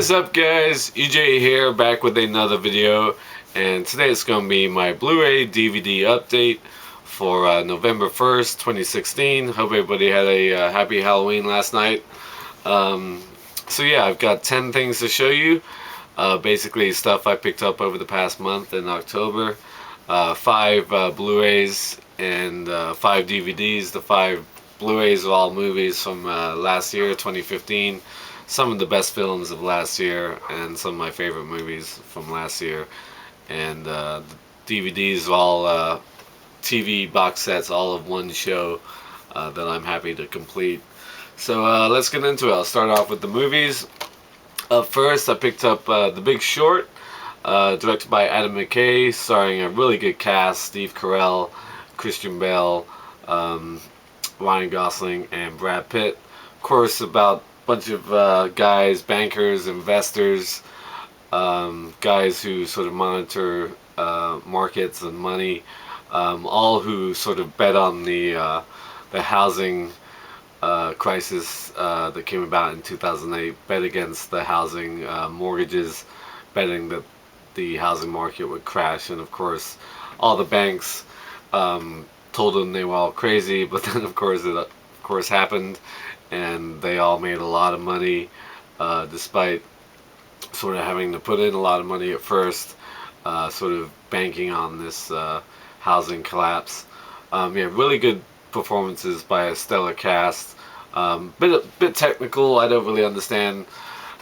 What's up guys, EJ here, back with another video, and today it's going to be my Blu-ray DVD update for November 1st, 2016. Hope everybody had a happy Halloween last night. So yeah, I've got 10 things to show you, basically stuff I picked up over the past month in October. 5 Blu-rays and 5 DVDs. The 5 Blu-rays are all movies from last year, 2015. Some of the best films of last year and some of my favorite movies from last year. And the DVDs are all TV box sets, all of one show that I'm happy to complete. So let's get into it. I'll start off with the movies. Up first, I picked up The Big Short, directed by Adam McKay, starring a really good cast: Steve Carell, Christian Bale, Ryan Gosling, and Brad Pitt. Of course, about a bunch of guys, bankers, investors, guys who sort of monitor markets and money, all who sort of bet on the housing crisis that came about in 2008, bet against the housing mortgages, betting that the housing market would crash. And of course, all the banks told them they were all crazy, but then of course happened, and they all made a lot of money, despite sort of having to put in a lot of money at first, sort of banking on this housing collapse. Yeah, really good performances by a stellar cast. Bit technical. I don't really understand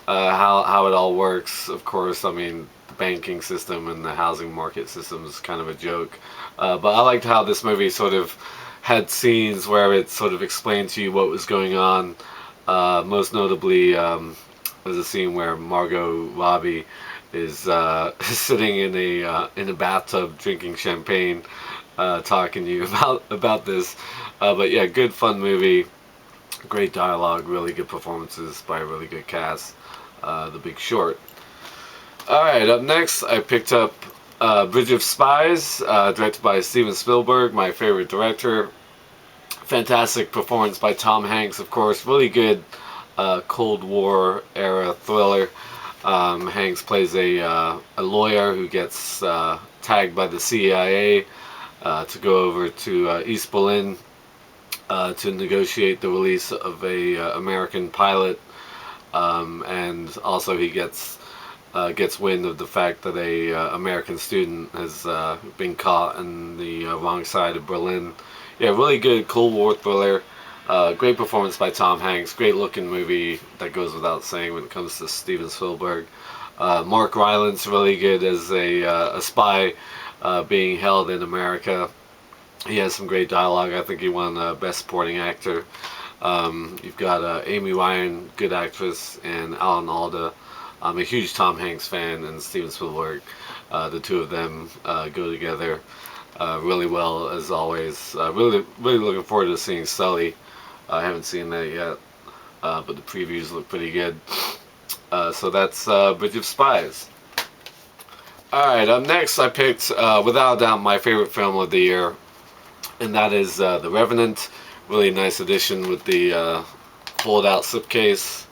how it all works. Of course, I mean, the banking system and the housing market system is kind of a joke. But I liked how this movie sort of had scenes where it sort of explained to you what was going on. Most notably, there's a scene where Margot Robbie is sitting in a bathtub drinking champagne, talking to you about this. But yeah, good fun movie, great dialogue, really good performances by a really good cast. The Big Short. Alright, up next I picked up Bridge of Spies, directed by Steven Spielberg, my favorite director. Fantastic performance by Tom Hanks, of course. Really good Cold War era thriller. Hanks plays a lawyer who gets tagged by the CIA to go over to East Berlin to negotiate the release of a American pilot, and also he gets wind of the fact that a American student has been caught on the wrong side of Berlin. Yeah, really good Cold War thriller. Great performance by Tom Hanks. Great looking movie, that goes without saying when it comes to Steven Spielberg. Mark Rylance really good as a spy being held in America. He has some great dialogue. I think he won Best Supporting Actor. You've got Amy Ryan, good actress, and Alan Alda. I'm a huge Tom Hanks fan, and Steven Spielberg. The two of them go together really well, as always. Really looking forward to seeing Sully. I haven't seen that yet, but the previews look pretty good. So that's Bridge of Spies. Alright, up next I picked, without a doubt, my favorite film of the year, and that is The Revenant. Really nice edition with the fold-out slipcase.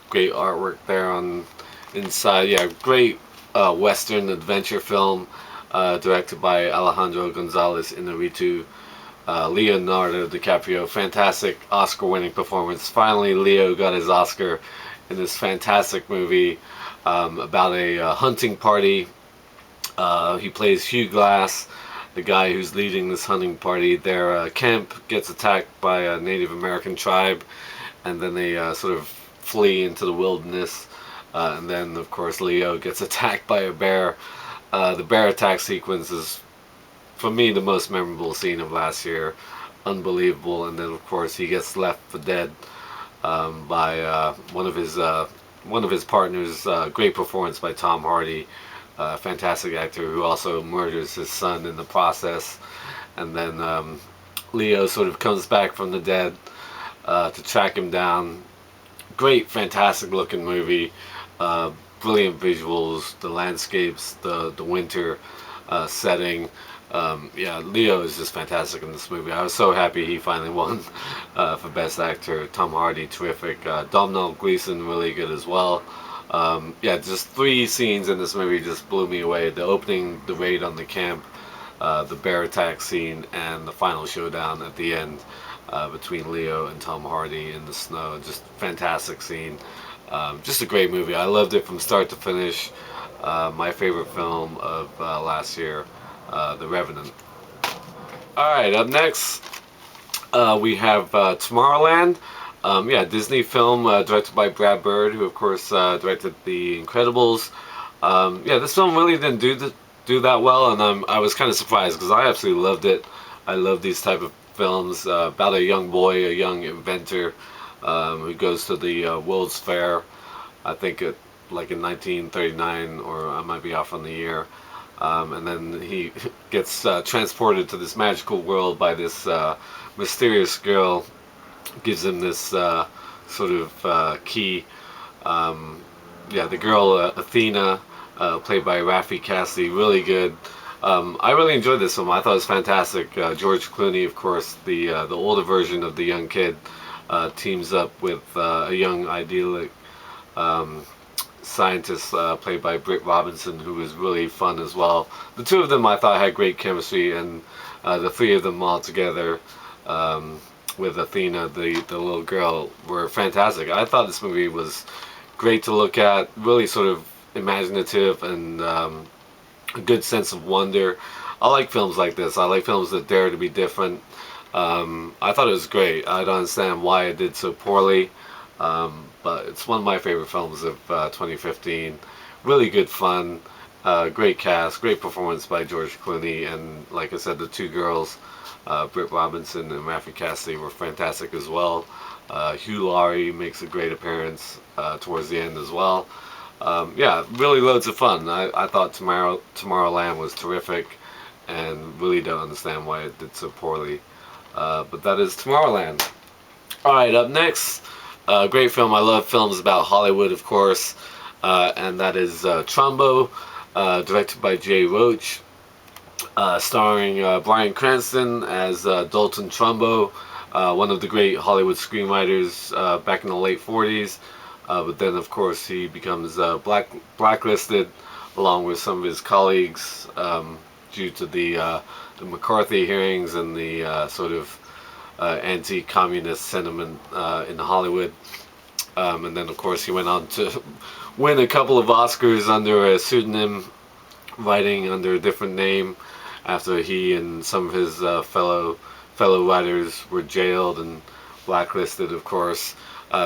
Great artwork there on inside. Yeah, great Western adventure film, directed by Alejandro Gonzalez Iñárritu. Leonardo DiCaprio, fantastic Oscar-winning performance. Finally, Leo got his Oscar in this fantastic movie about a hunting party. He plays Hugh Glass, the guy who's leading this hunting party. Their camp gets attacked by a Native American tribe, and then they sort of flee into the wilderness. And then, of course, Leo gets attacked by a bear. The bear attack sequence is, for me, the most memorable scene of last year. Unbelievable. And then, of course, he gets left for dead by one of his partners. Great performance by Tom Hardy, fantastic actor who also murders his son in the process. And then Leo sort of comes back from the dead to track him down. Great, fantastic looking movie. Brilliant visuals, the landscapes, the winter setting. Yeah, Leo is just fantastic in this movie. I was so happy he finally won for Best Actor. Tom Hardy, terrific. Domhnall Gleeson, really good as well. Yeah, just three scenes in this movie just blew me away. The opening, the raid on the camp, the bear attack scene, and the final showdown at the end between Leo and Tom Hardy in the snow. Just fantastic scene. Just a great movie. I loved it from start to finish. My favorite film of last year, The Revenant. Alright, up next we have Tomorrowland. Yeah, Disney film directed by Brad Bird, who of course directed The Incredibles. Yeah, this film really didn't do that well, and I was kind of surprised because I absolutely loved it. I love these type of films about a young boy, a young inventor who goes to the World's Fair. I think like in 1939, or I might be off on the year. And then he gets transported to this magical world by this mysterious girl. Gives him this sort of key. Yeah, the girl Athena, played by Raffi Cassidy, really good. I really enjoyed this film. I thought it was fantastic. George Clooney, of course, the older version of the young kid, teams up with a young idyllic scientist played by Britt Robinson, who was really fun as well. The two of them I thought had great chemistry, and the three of them all together with Athena, the little girl, were fantastic. I thought this movie was great to look at, really sort of imaginative, and a good sense of wonder. I like films like this. I like films that dare to be different. I thought it was great. I don't understand why it did so poorly. But it's one of my favorite films of 2015. Really good fun, great cast, great performance by George Clooney, and like I said, the two girls, Britt Robinson and Raffi Cassidy, were fantastic as well. Hugh Laurie makes a great appearance towards the end as well. Yeah, really loads of fun. I thought Tomorrowland was terrific, and really don't understand why it did so poorly. But that is Tomorrowland. Alright, up next, great film. I love films about Hollywood, of course, and that is Trumbo, directed by Jay Roach, starring Bryan Cranston as Dalton Trumbo, one of the great Hollywood screenwriters back in the late 40s. But then, of course, he becomes blacklisted along with some of his colleagues due to the McCarthy hearings and the sort of anti-communist sentiment in Hollywood. And then, of course, he went on to win a couple of Oscars under a pseudonym, writing under a different name after he and some of his fellow writers were jailed and blacklisted, of course.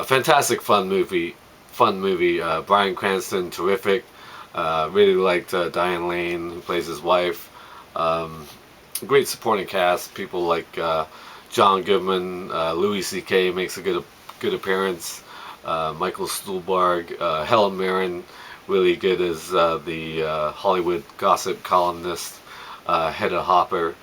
Fantastic fun movie. Bryan Cranston, terrific. Really liked Diane Lane, who plays his wife. Great supporting cast. People like John Goodman, Louis C.K. makes a good appearance. Michael Stuhlbarg, Helen Mirren, really good as the Hollywood gossip columnist, Hedda Hopper.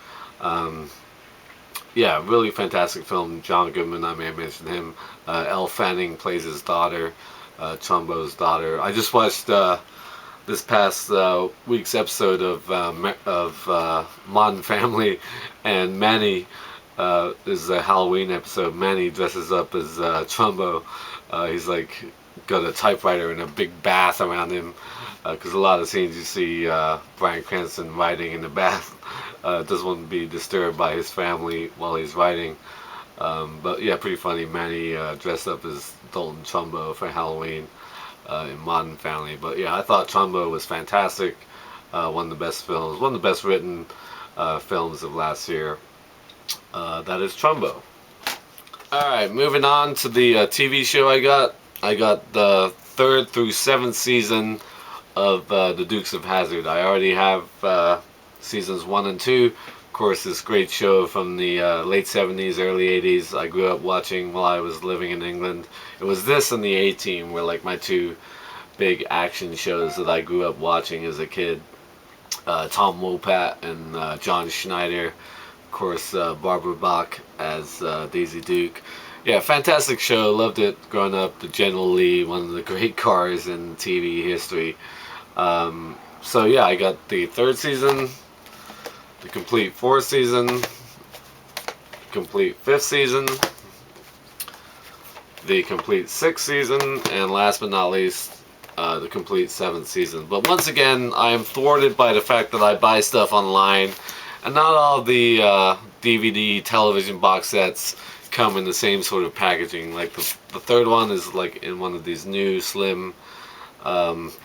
Yeah, really fantastic film. John Goodman, I may have mentioned him. Elle Fanning plays his daughter, Trumbo's daughter. I just watched this past week's episode of Modern Family, and Manny is a Halloween episode. Manny dresses up as Trumbo. He's like got a typewriter and a big bath around him, because a lot of scenes you see Bryan Cranston writing in the bath. Doesn't want to be disturbed by his family while he's writing. But yeah, pretty funny. Manny dressed up as Dalton Trumbo for Halloween in Modern Family. But yeah, I thought Trumbo was fantastic. One of the best films, one of the best written films of last year. That is Trumbo. Alright, moving on to the TV show I got. I got the 3rd through 7th season of the Dukes of Hazzard. I already have seasons 1 and 2. Of course, this great show from the late 70s, early 80s. I grew up watching while I was living in England. It was this and the A-Team were like my two big action shows that I grew up watching as a kid. Tom Wopat and John Schneider. Of course, Barbara Bach as Daisy Duke. Yeah, fantastic show. Loved it growing up. The General Lee, one of the great cars in TV history. So yeah, I got the 3rd season, the complete 4th season, complete 5th season, the complete 6th season, and last but not least, the complete 7th season. But once again, I am thwarted by the fact that I buy stuff online, and not all the DVD television box sets come in the same sort of packaging. Like the third one is like in one of these new slim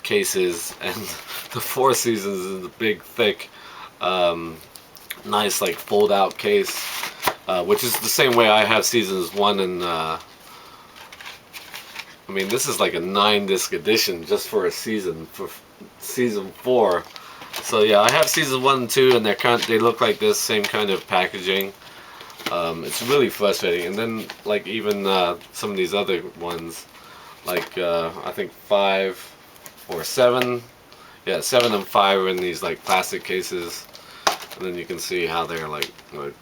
cases, and the 4th season is in the big thick nice like fold out case, which is the same way I have seasons 1 and I mean, this is like a 9-disc edition just for a season, for season 4. So yeah, I have seasons 1 and 2, and they look like this, same kind of packaging. It's really frustrating. And then like even some of these other ones, like I think 5 or 7, yeah, 7 and 5 are in these like plastic cases, and then you can see how they're like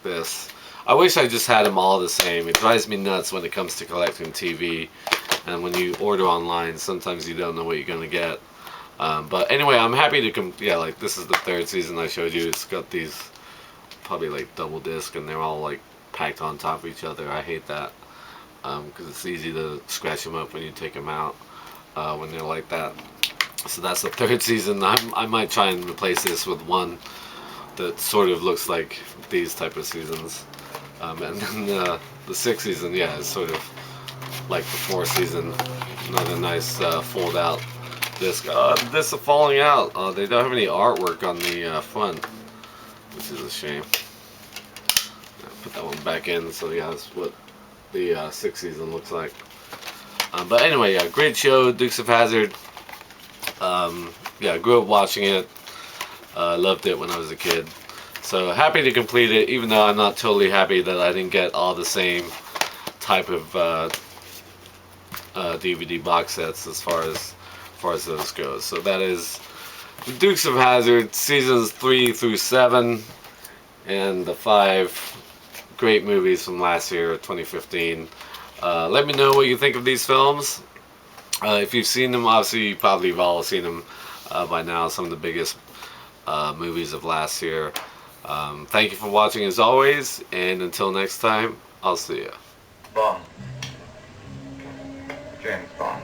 this. I wish I just had them all the same. It drives me nuts when it comes to collecting TV. And when you order online, sometimes you don't know what you're going to get. But anyway, I'm happy to yeah, like this is the 3rd season I showed you. It's got these probably like double disc, and they're all like packed on top of each other. I hate that because it's easy to scratch them up when you take them out when they're like that. So that's the 3rd season. I might try and replace this with one that sort of looks like these type of seasons. And then the 6th season, yeah, is sort of like the 4th season. Another nice fold out disc. This is falling out. They don't have any artwork on the front, which is a shame. Put that one back in. So yeah, that's what the 6th season looks like. But anyway, yeah, great show, Dukes of Hazzard. Yeah, I grew up watching it. Loved it when I was a kid. So happy to complete it, even though I'm not totally happy that I didn't get all the same type of DVD box sets as far as those goes. So that is the Dukes of Hazzard seasons 3 through 7, and the 5 great movies from last year, 2015. Let me know what you think of these films. If you've seen them, obviously you probably have all seen them by now. Some of the biggest movies of last year. Thank you for watching as always, and until next time, I'll see you. Bond. James Bond.